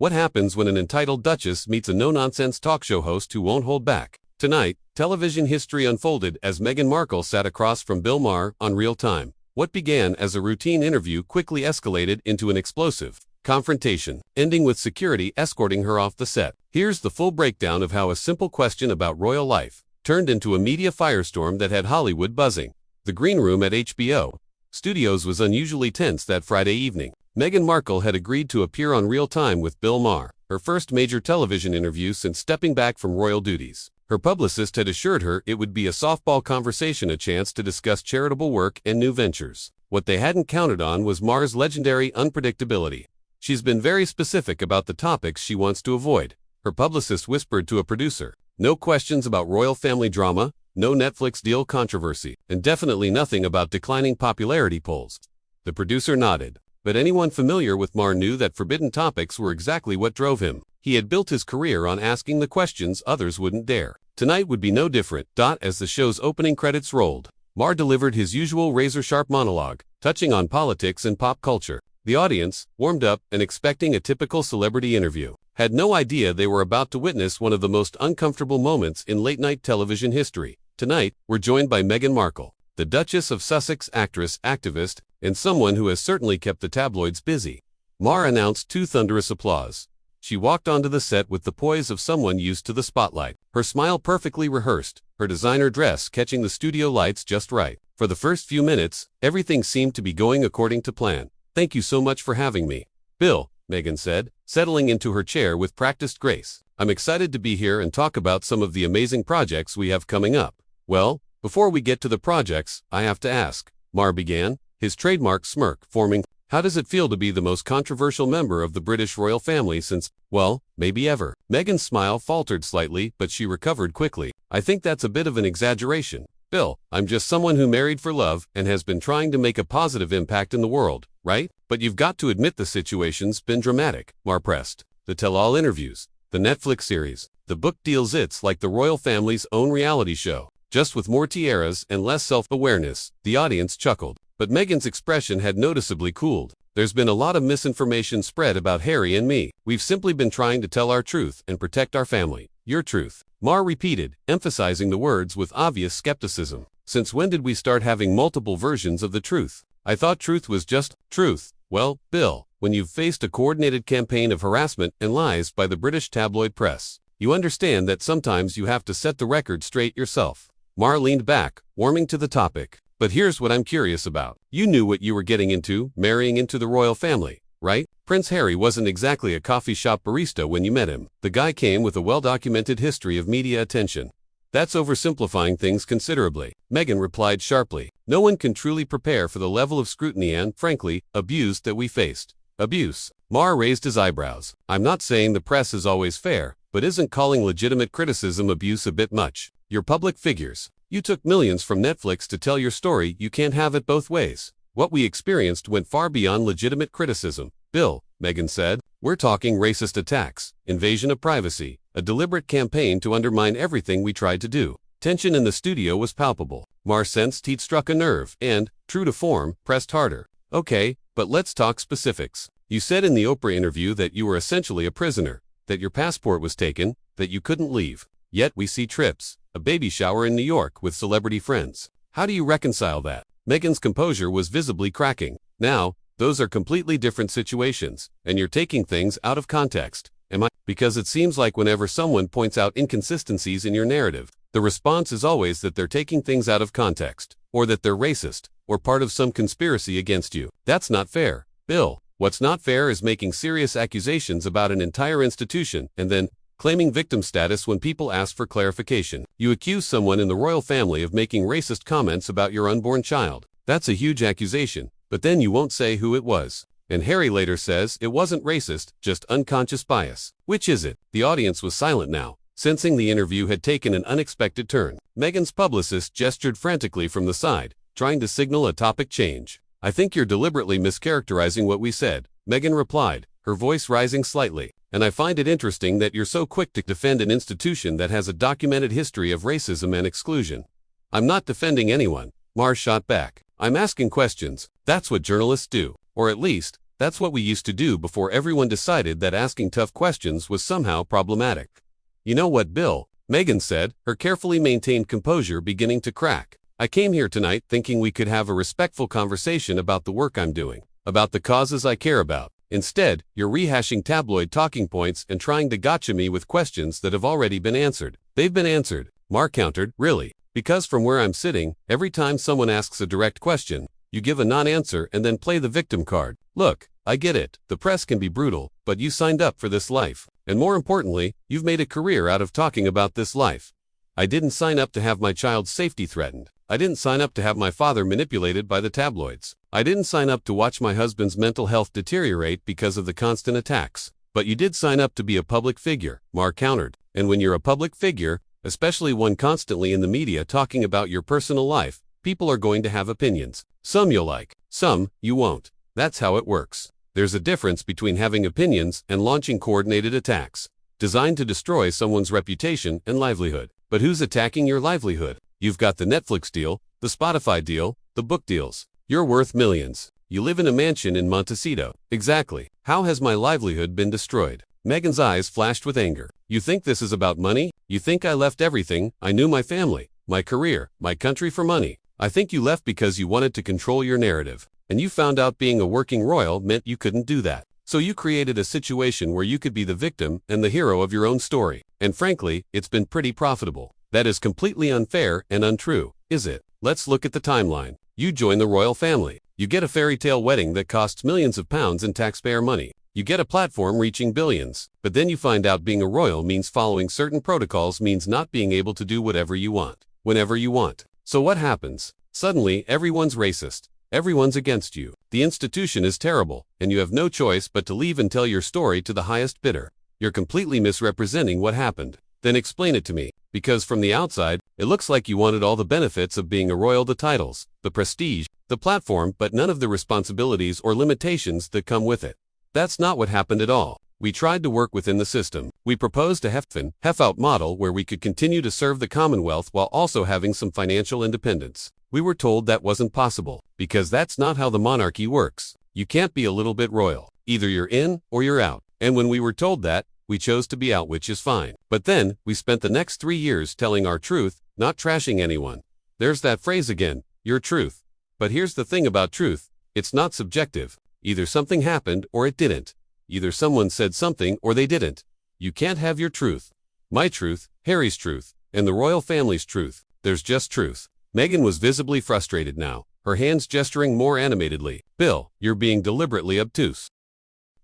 What happens when an entitled duchess meets a no-nonsense talk show host who won't hold back? Tonight, television history unfolded as Meghan Markle sat across from Bill Maher on Real Time. What began as a routine interview quickly escalated into an explosive confrontation, ending with security escorting her off the set. Here's the full breakdown of how a simple question about royal life turned into a media firestorm that had Hollywood buzzing. The green room at HBO Studios was unusually tense that Friday evening. Meghan Markle had agreed to appear on Real Time with Bill Maher, her first major television interview since stepping back from royal duties. Her publicist had assured her it would be a softball conversation, a chance to discuss charitable work and new ventures. What they hadn't counted on was Maher's legendary unpredictability. She's been very specific about the topics she wants to avoid. Her publicist whispered to a producer, "No questions about royal family drama, no Netflix deal controversy, and definitely nothing about declining popularity polls." The producer nodded. But anyone familiar with Maher knew that forbidden topics were exactly what drove him. He had built his career on asking the questions others wouldn't dare. Tonight would be no different. As the show's opening credits rolled, Maher delivered his usual razor-sharp monologue, touching on politics and pop culture. The audience, warmed up and expecting a typical celebrity interview, had no idea they were about to witness one of the most uncomfortable moments in late-night television history. Tonight, we're joined by Meghan Markle, the Duchess of Sussex, actress, activist, and someone who has certainly kept the tabloids busy. Maher announced to thunderous applause. She walked onto the set with the poise of someone used to the spotlight, her smile perfectly rehearsed, her designer dress catching the studio lights just right. For the first few minutes, everything seemed to be going according to plan. "Thank you so much for having me, Bill," Meghan said, settling into her chair with practiced grace. "I'm excited to be here and talk about some of the amazing projects we have coming up." "Well, before we get to the projects, I have to ask," Maher began, his trademark smirk forming. "How does it feel to be the most controversial member of the British royal family since, well, maybe ever?" Meghan's smile faltered slightly, but she recovered quickly. "I think that's a bit of an exaggeration, Bill. I'm just someone who married for love and has been trying to make a positive impact in the world, right? But you've got to admit the situation's been dramatic," Maher pressed. "The tell-all interviews, the Netflix series, the book deals, it's like the royal family's own reality show, just with more tiaras and less self-awareness." The audience chuckled, but Meghan's expression had noticeably cooled. "There's been a lot of misinformation spread about Harry and me. We've simply been trying to tell our truth and protect our family." "Your truth," Maher repeated, emphasizing the words with obvious skepticism. "Since when did we start having multiple versions of the truth? I thought truth was just truth." "Well, Bill, when you've faced a coordinated campaign of harassment and lies by the British tabloid press, you understand that sometimes you have to set the record straight yourself." Maher leaned back, warming to the topic. "But here's what I'm curious about. You knew what you were getting into, marrying into the royal family, right? Prince Harry wasn't exactly a coffee shop barista when you met him. The guy came with a well-documented history of media attention." "That's oversimplifying things considerably," Meghan replied sharply. "No one can truly prepare for the level of scrutiny and, frankly, abuse that we faced." "Abuse?" Maher raised his eyebrows. "I'm not saying the press is always fair, but isn't calling legitimate criticism abuse a bit much? You're public figures. You took millions from Netflix to tell your story. You can't have it both ways." "What we experienced went far beyond legitimate criticism, Bill," Meghan said. "We're talking racist attacks, invasion of privacy, a deliberate campaign to undermine everything we tried to do." Tension in the studio was palpable. Maher sensed he'd struck a nerve and, true to form, pressed harder. "Okay, but let's talk specifics. You said in the Oprah interview that you were essentially a prisoner, that your passport was taken, that you couldn't leave. Yet we see trips, a baby shower in New York with celebrity friends. How do you reconcile that?" Meghan's composure was visibly cracking. "Now, those are completely different situations, and you're taking things out of context. Am I? Because it seems like whenever someone points out inconsistencies in your narrative, the response is always that they're taking things out of context, or that they're racist, or part of some conspiracy against you. That's not fair, Bill. What's not fair is making serious accusations about an entire institution and then claiming victim status when people ask for clarification. You accuse someone in the royal family of making racist comments about your unborn child. That's a huge accusation, but then you won't say who it was. And Harry later says it wasn't racist, just unconscious bias. Which is it?" The audience was silent now, sensing the interview had taken an unexpected turn. Meghan's publicist gestured frantically from the side, trying to signal a topic change. "I think you're deliberately mischaracterizing what we said," Meghan replied, her voice rising slightly. "And I find it interesting that you're so quick to defend an institution that has a documented history of racism and exclusion." "I'm not defending anyone," Maher shot back. "I'm asking questions. That's what journalists do. Or at least, That's what we used to do before everyone decided that asking tough questions was somehow problematic. You know what Meghan said, her carefully maintained composure beginning to crack. I came here tonight thinking we could have a respectful conversation about the work I'm doing, about the causes I care about. Instead, you're rehashing tabloid talking points and trying to gotcha me with questions that have already been answered. They've been answered, Maher countered. Really? Because from where I'm sitting, every time someone asks a direct question, you give a non-answer and then play the victim card. Look, I get it, the press can be brutal, but you signed up for this life. And more importantly, you've made a career out of talking about this life. I didn't sign up to have my child's safety threatened. I didn't sign up to have my father manipulated by the tabloids. I didn't sign up to watch my husband's mental health deteriorate because of the constant attacks. But you did sign up to be a public figure, Maher countered. And when you're a public figure, especially one constantly in the media talking about your personal life, people are going to have opinions. Some you'll like, some you won't. That's how it works. There's a difference between having opinions and launching coordinated attacks, designed to destroy someone's reputation and livelihood. But who's attacking your livelihood? You've got the Netflix deal, the Spotify deal, the book deals. You're worth millions. You live in a mansion in Montecito. Exactly. How has my livelihood been destroyed? Meghan's eyes flashed with anger. You think this is about money? You think I left everything? I knew my family, my career, my country for money. I think you left because you wanted to control your narrative. And you found out being a working royal meant you couldn't do that. So you created a situation where you could be the victim and the hero of your own story. And frankly, it's been pretty profitable. That is completely unfair and untrue, is it? Let's look at the timeline. You join the royal family. You get a fairy tale wedding that costs millions of pounds in taxpayer money. You get a platform reaching billions. But then you find out being a royal means following certain protocols means not being able to do whatever you want, whenever you want. So what happens? Suddenly, everyone's racist. Everyone's against you. The institution is terrible, and you have no choice but to leave and tell your story to the highest bidder. You're completely misrepresenting what happened. Then explain it to me, because from the outside, it looks like you wanted all the benefits of being a royal, the titles, the prestige, the platform, but none of the responsibilities or limitations that come with it. That's not what happened at all. We tried to work within the system. We proposed a hef-out model where we could continue to serve the Commonwealth while also having some financial independence. We were told that wasn't possible, because that's not how the monarchy works. You can't be a little bit royal. Either you're in or you're out. And when we were told that, we chose to be out, which is fine. But then, we spent the next 3 years telling our truth, not trashing anyone. There's that phrase again, your truth. But here's the thing about truth, it's not subjective. Either something happened or it didn't. Either someone said something or they didn't. You can't have your truth. My truth, Harry's truth, and the royal family's truth. There's just truth. Meghan was visibly frustrated now, her hands gesturing more animatedly. Bill, you're being deliberately obtuse.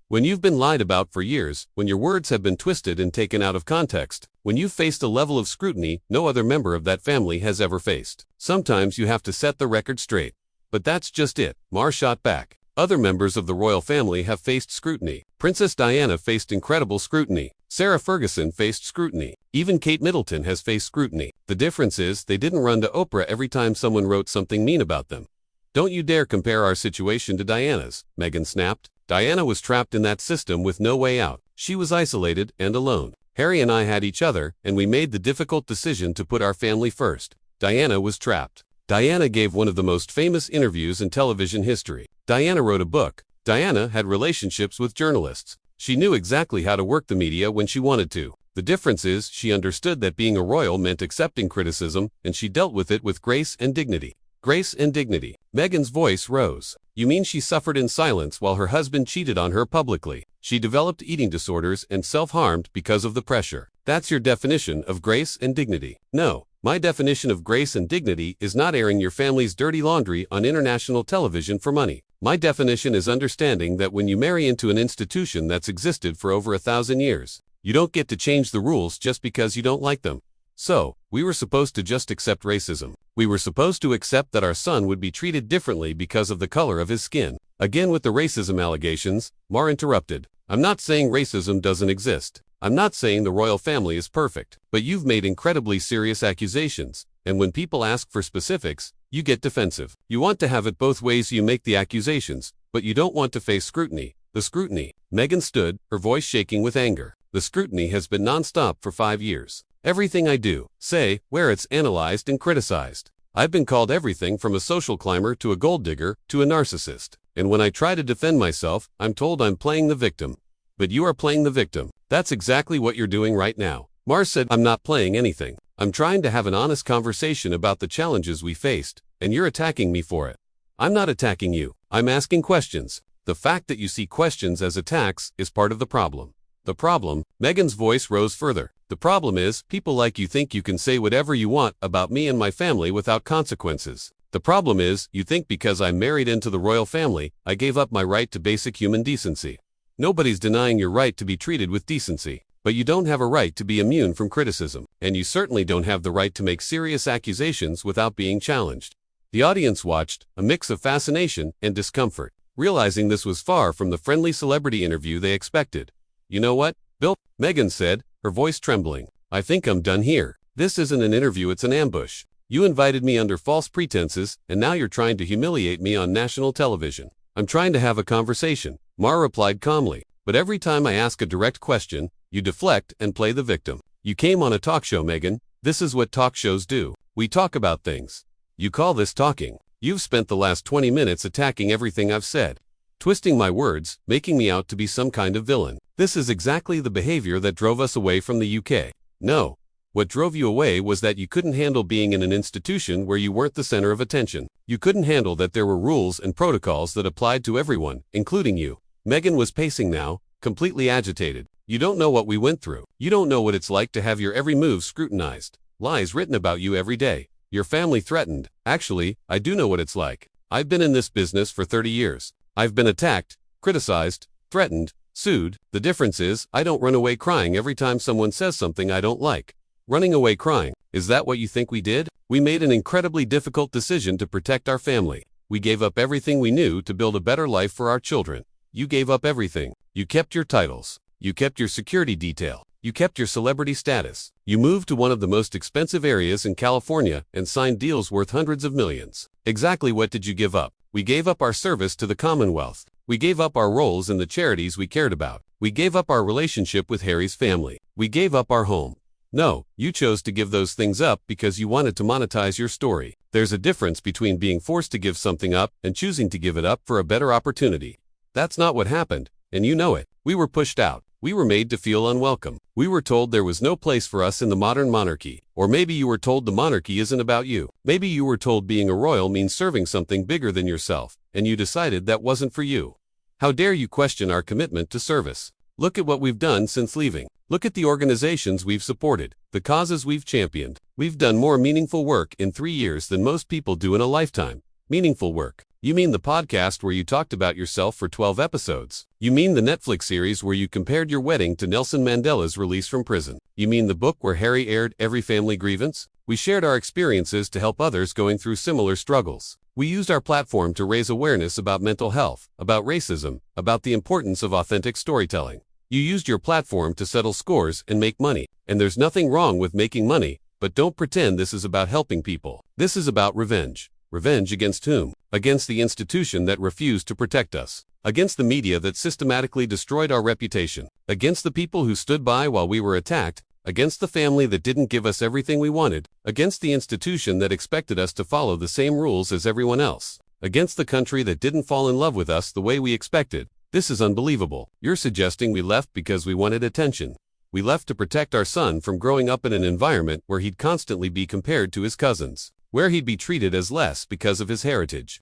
When you've been lied about for years, when your words have been twisted and taken out of context, when you've faced a level of scrutiny no other member of that family has ever faced. Sometimes you have to set the record straight. But that's just it, Maher shot back. Other members of the royal family have faced scrutiny. Princess Diana faced incredible scrutiny. Sarah Ferguson faced scrutiny. Even Kate Middleton has faced scrutiny. The difference is they didn't run to Oprah every time someone wrote something mean about them. Don't you dare compare our situation to Diana's, Meghan snapped. Diana was trapped in that system with no way out. She was isolated and alone. Harry and I had each other, and we made the difficult decision to put our family first. Diana was trapped. Diana gave one of the most famous interviews in television history. Diana wrote a book. Diana had relationships with journalists. She knew exactly how to work the media when she wanted to. The difference is she understood that being a royal meant accepting criticism, and she dealt with it with grace and dignity. Grace and dignity. Meghan's voice rose. You mean she suffered in silence while her husband cheated on her publicly? She developed eating disorders and self-harmed because of the pressure. That's your definition of grace and dignity. No, my definition of grace and dignity is not airing your family's dirty laundry on international television for money. My definition is understanding that when you marry into an institution that's existed for over 1,000 years, you don't get to change the rules just because you don't like them. So, we were supposed to just accept racism. We were supposed to accept that our son would be treated differently because of the color of his skin. Again with the racism allegations, Maher interrupted. I'm not saying racism doesn't exist. I'm not saying the royal family is perfect. But you've made incredibly serious accusations, and when people ask for specifics, you get defensive. You want to have it both ways. You make the accusations, but you don't want to face scrutiny. The scrutiny. Meghan stood, her voice shaking with anger. The scrutiny has been non-stop for 5 years. Everything I do, say, where it's analyzed and criticized. I've been called everything from a social climber to a gold digger to a narcissist. And when I try to defend myself, I'm told I'm playing the victim. But you are playing the victim. That's exactly what you're doing right now. Maher said, I'm not playing anything. I'm trying to have an honest conversation about the challenges we faced, and you're attacking me for it. I'm not attacking you. I'm asking questions. The fact that you see questions as attacks is part of the problem. The problem, Meghan's voice rose further. The problem is, people like you think you can say whatever you want about me and my family without consequences. The problem is, you think because I'm married into the royal family, I gave up my right to basic human decency. Nobody's denying your right to be treated with decency. But you don't have a right to be immune from criticism, and you certainly don't have the right to make serious accusations without being challenged. The audience watched, a mix of fascination and discomfort, realizing this was far from the friendly celebrity interview they expected. You know what, Bill? Meghan said, her voice trembling. I think I'm done here. This isn't an interview, it's an ambush. You invited me under false pretenses, and now you're trying to humiliate me on national television. I'm trying to have a conversation, Maher replied calmly. But every time I ask a direct question, you deflect and play the victim. You came on a talk show, Meghan. This is what talk shows do. We talk about things. You call this talking. You've spent the last 20 minutes attacking everything I've said, twisting my words, making me out to be some kind of villain. This is exactly the behavior that drove us away from the UK. No. What drove you away was that you couldn't handle being in an institution where you weren't the center of attention. You couldn't handle that there were rules and protocols that applied to everyone, including you. Meghan was pacing now, completely agitated. You don't know what we went through. You don't know what it's like to have your every move scrutinized. Lies written about you every day. Your family threatened. Actually, I do know what it's like. I've been in this business for 30 years. I've been attacked, criticized, threatened, sued. The difference is, I don't run away crying every time someone says something I don't like. Running away crying, is that what you think we did? We made an incredibly difficult decision to protect our family. We gave up everything we knew to build a better life for our children. You gave up everything. You kept your titles. You kept your security detail. You kept your celebrity status. You moved to one of the most expensive areas in California and signed deals worth hundreds of millions. Exactly what did you give up? We gave up our service to the Commonwealth. We gave up our roles in the charities we cared about. We gave up our relationship with Harry's family. We gave up our home. No, you chose to give those things up because you wanted to monetize your story. There's a difference between being forced to give something up and choosing to give it up for a better opportunity. That's not what happened, and you know it. We were pushed out. We were made to feel unwelcome. We were told there was no place for us in the modern monarchy. Or maybe you were told the monarchy isn't about you. Maybe you were told being a royal means serving something bigger than yourself, and you decided that wasn't for you. How dare you question our commitment to service? Look at what we've done since leaving. Look at the organizations we've supported, the causes we've championed. We've done more meaningful work in 3 years than most people do in a lifetime. Meaningful work. You mean the podcast where you talked about yourself for 12 episodes? You mean the Netflix series where you compared your wedding to Nelson Mandela's release from prison? You mean the book where Harry aired every family grievance? We shared our experiences to help others going through similar struggles. We used our platform to raise awareness about mental health, about racism, about the importance of authentic storytelling. You used your platform to settle scores and make money. And there's nothing wrong with making money, but don't pretend this is about helping people. This is about revenge. Revenge against whom? Against the institution that refused to protect us. Against the media that systematically destroyed our reputation. Against the people who stood by while we were attacked. Against the family that didn't give us everything we wanted. Against the institution that expected us to follow the same rules as everyone else. Against the country that didn't fall in love with us the way we expected. This is unbelievable. You're suggesting we left because we wanted attention. We left to protect our son from growing up in an environment where he'd constantly be compared to his cousins. Where he'd be treated as less because of his heritage.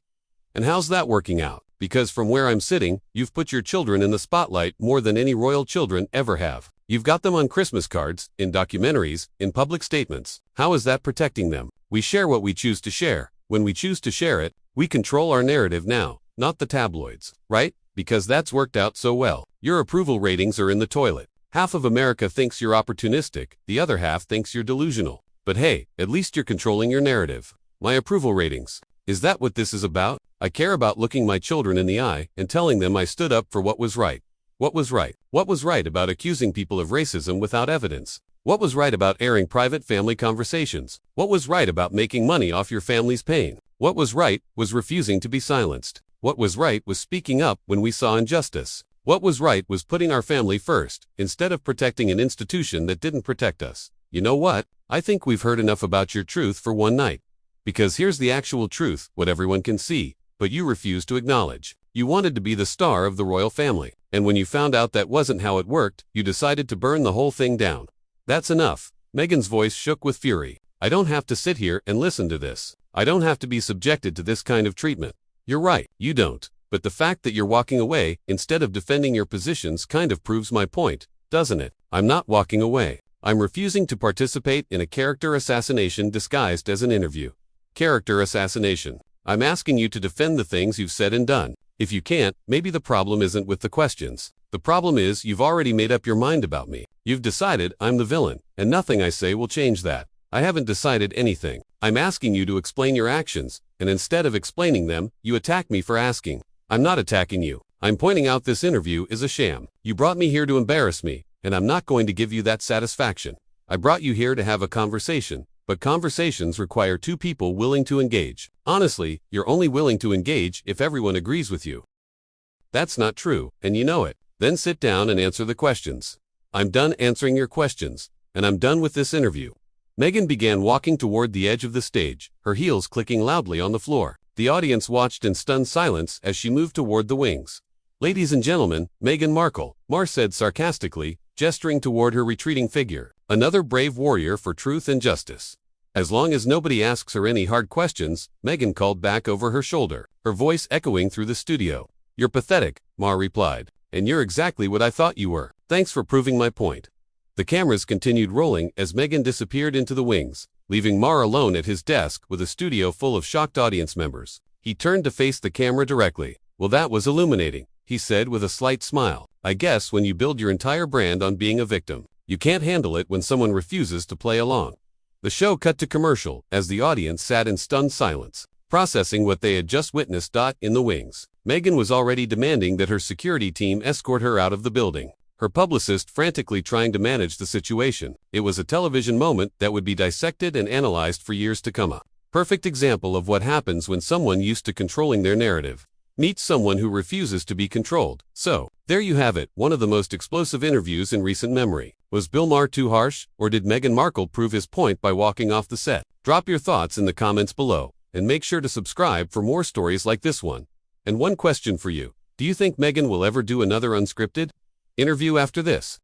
And how's that working out? Because from where I'm sitting, you've put your children in the spotlight more than any royal children ever have. You've got them on Christmas cards, in documentaries, in public statements. How is that protecting them? We share what we choose to share. When we choose to share it, we control our narrative now, not the tabloids, right? Because that's worked out so well. Your approval ratings are in the toilet. Half of America thinks you're opportunistic, the other half thinks you're delusional. But hey, at least you're controlling your narrative. My approval ratings. Is that what this is about? I care about looking my children in the eye and telling them I stood up for what was right. What was right? What was right about accusing people of racism without evidence? What was right about airing private family conversations? What was right about making money off your family's pain? What was right was refusing to be silenced. What was right was speaking up when we saw injustice. What was right was putting our family first, instead of protecting an institution that didn't protect us. You know what? I think we've heard enough about your truth for one night. Because here's the actual truth, what everyone can see, but you refuse to acknowledge. You wanted to be the star of the royal family, and when you found out that wasn't how it worked, you decided to burn the whole thing down. That's enough. Meghan's voice shook with fury. I don't have to sit here and listen to this. I don't have to be subjected to this kind of treatment. You're right, you don't. But the fact that you're walking away, instead of defending your positions, kind of proves my point, doesn't it? I'm not walking away. I'm refusing to participate in a character assassination disguised as an interview. Character assassination. I'm asking you to defend the things you've said and done. If you can't, maybe the problem isn't with the questions. The problem is you've already made up your mind about me. You've decided I'm the villain, and nothing I say will change that. I haven't decided anything. I'm asking you to explain your actions, and instead of explaining them, you attack me for asking. I'm not attacking you. I'm pointing out this interview is a sham. You brought me here to embarrass me, and I'm not going to give you that satisfaction. I brought you here to have a conversation, but conversations require two people willing to engage. Honestly, you're only willing to engage if everyone agrees with you. That's not true, and you know it. Then sit down and answer the questions. I'm done answering your questions, and I'm done with this interview. Meghan began walking toward the edge of the stage, her heels clicking loudly on the floor. The audience watched in stunned silence as she moved toward the wings. Ladies and gentlemen, Meghan Markle, Maher said sarcastically, gesturing toward her retreating figure. Another brave warrior for truth and justice. As long as nobody asks her any hard questions, Meghan called back over her shoulder, her voice echoing through the studio. You're pathetic, Maher replied. And you're exactly what I thought you were. Thanks for proving my point. The cameras continued rolling as Meghan disappeared into the wings, leaving Maher alone at his desk with a studio full of shocked audience members. He turned to face the camera directly. Well, that was illuminating, he said with a slight smile. I guess when you build your entire brand on being a victim, you can't handle it when someone refuses to play along. The show cut to commercial as the audience sat in stunned silence, processing what they had just witnessed. In the wings, Meghan was already demanding that her security team escort her out of the building, her publicist frantically trying to manage the situation. It was a television moment that would be dissected and analyzed for years to come. A perfect example of what happens when someone used to controlling their narrative meets someone who refuses to be controlled. So, there you have it, one of the most explosive interviews in recent memory. Was Bill Maher too harsh, or did Meghan Markle prove his point by walking off the set? Drop your thoughts in the comments below, and make sure to subscribe for more stories like this one. And one question for you. Do you think Meghan will ever do another unscripted interview after this?